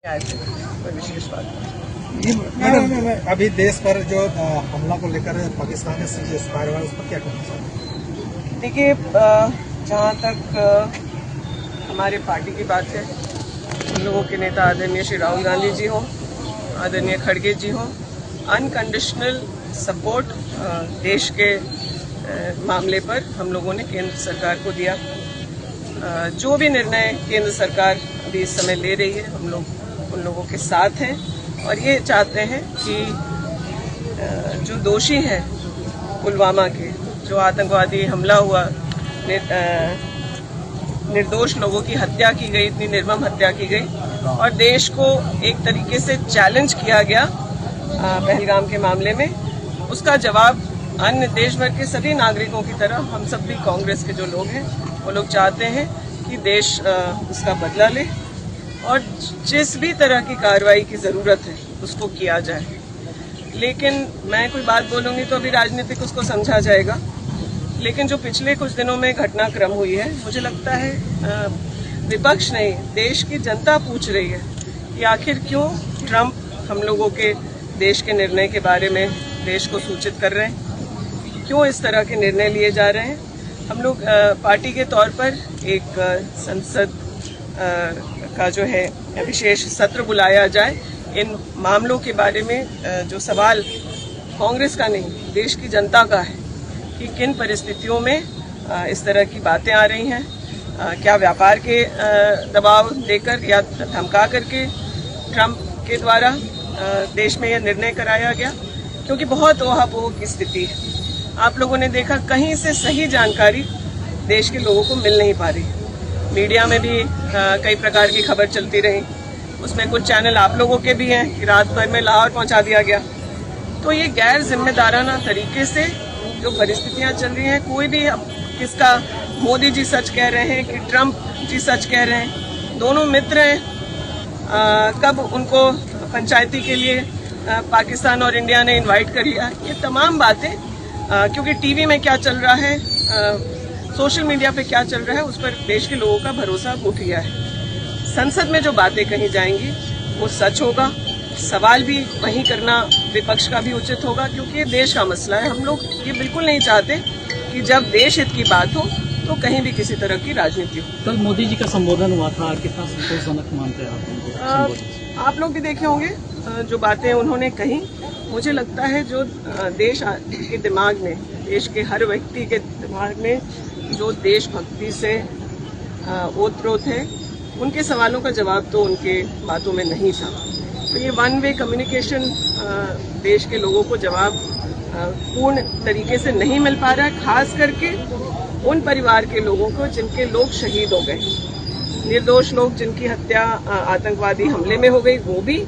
कोई विशेष बात नहीं। अभी देश पर जो हमला को लेकर पाकिस्तान ने फायर हुआ उस पर क्या कहना चाहते हैं? देखिए, जहाँ तक हमारे पार्टी की बात है, उन लोगों के नेता आदरणीय श्री राहुल गांधी जी हो, आदरणीय खड़गे जी हो, अनकंडीशनल सपोर्ट देश के मामले पर हम लोगों ने केंद्र सरकार को दिया। जो भी निर्णय केंद्र सरकार अभी इस समय ले रही है, हम लोग उन लोगों के साथ हैं और ये चाहते हैं कि जो दोषी हैं पुलवामा के, जो आतंकवादी हमला हुआ, निर्दोष लोगों की हत्या की गई, इतनी निर्मम हत्या की गई और देश को एक तरीके से चैलेंज किया गया पहलगाम के मामले में, उसका जवाब अन्य देश भर के सभी नागरिकों की तरह हम सब भी कांग्रेस के जो लोग हैं वो लोग चाहते हैं कि देश उसका बदला ले और जिस भी तरह की कार्रवाई की ज़रूरत है उसको किया जाए। लेकिन मैं कोई बात बोलूँगी तो अभी राजनीतिक उसको समझा जाएगा, लेकिन जो पिछले कुछ दिनों में घटनाक्रम हुई है, मुझे लगता है विपक्ष नहीं, देश की जनता पूछ रही है कि आखिर क्यों ट्रंप हम लोगों के देश के निर्णय के बारे में देश को सूचित कर रहे हैं, क्यों इस तरह के निर्णय लिए जा रहे हैं। हम लोग पार्टी के तौर पर एक संसद का जो है विशेष सत्र बुलाया जाए, इन मामलों के बारे में जो सवाल कांग्रेस का नहीं देश की जनता का है कि किन परिस्थितियों में इस तरह की बातें आ रही हैं, क्या व्यापार के दबाव देकर या धमका करके ट्रंप के द्वारा देश में यह निर्णय कराया गया, क्योंकि बहुत ओहापोह की स्थिति है। आप लोगों ने देखा कहीं से सही जानकारी देश के लोगों को मिल नहीं पा रही। मीडिया में भी कई प्रकार की खबर चलती रही, उसमें कुछ चैनल आप लोगों के भी हैं कि रात भर में लाहौर पहुंचा दिया गया। तो ये गैर जिम्मेदाराना तरीके से जो परिस्थितियां चल रही हैं, कोई भी किसका मोदी जी सच कह रहे हैं कि ट्रंप जी सच कह रहे हैं, दोनों मित्र हैं, कब उनको पंचायती के लिए पाकिस्तान और इंडिया ने इनवाइट कर लिया, ये तमाम बातें क्योंकि टीवी में क्या चल रहा है, सोशल मीडिया पे क्या चल रहा है, उस पर देश के लोगों का भरोसा उठ गया है। संसद में जो बातें कही जाएंगी वो सच होगा, सवाल भी वहीं करना विपक्ष का भी उचित होगा, क्योंकि ये देश का मसला है। हम लोग ये बिल्कुल नहीं चाहते कि जब देश हित की बात हो तो कहीं भी किसी तरह की राजनीति हो। कल मोदी जी का संबोधन हुआ था, कितना संतोषजनक मानते हैं आप लोग भी देखे होंगे जो बातें उन्होंने कही। मुझे लगता है जो देश के दिमाग में, देश के हर व्यक्ति के दिमाग में जो देशभक्ति से ओतप्रोत है, उनके सवालों का जवाब तो उनके बातों में नहीं था। तो ये वन वे कम्युनिकेशन देश के लोगों को जवाब पूर्ण तरीके से नहीं मिल पा रहा है, खास करके उन परिवार के लोगों को जिनके लोग शहीद हो गए, निर्दोष लोग जिनकी हत्या आतंकवादी हमले में हो गई, वो भी,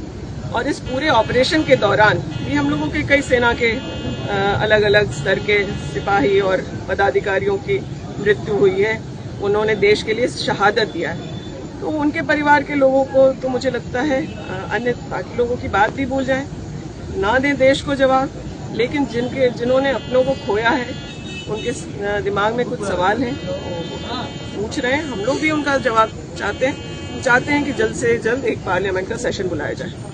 और इस पूरे ऑपरेशन के दौरान भी हम लोगों के कई सेना के अलग अलग स्तर के सिपाही और पदाधिकारियों की मृत्यु हुई है, उन्होंने देश के लिए शहादत दिया है। तो उनके परिवार के लोगों को तो मुझे लगता है अन्य बाकी लोगों की बात भी भूल जाएं, ना दें देश को जवाब, लेकिन जिन्होंने अपनों को खोया है, उनके दिमाग में कुछ सवाल हैं, पूछ रहे हैं, हम लोग भी उनका जवाब चाहते हैं कि जल्द से जल्द एक पार्लियामेंट का सेशन बुलाया जाए।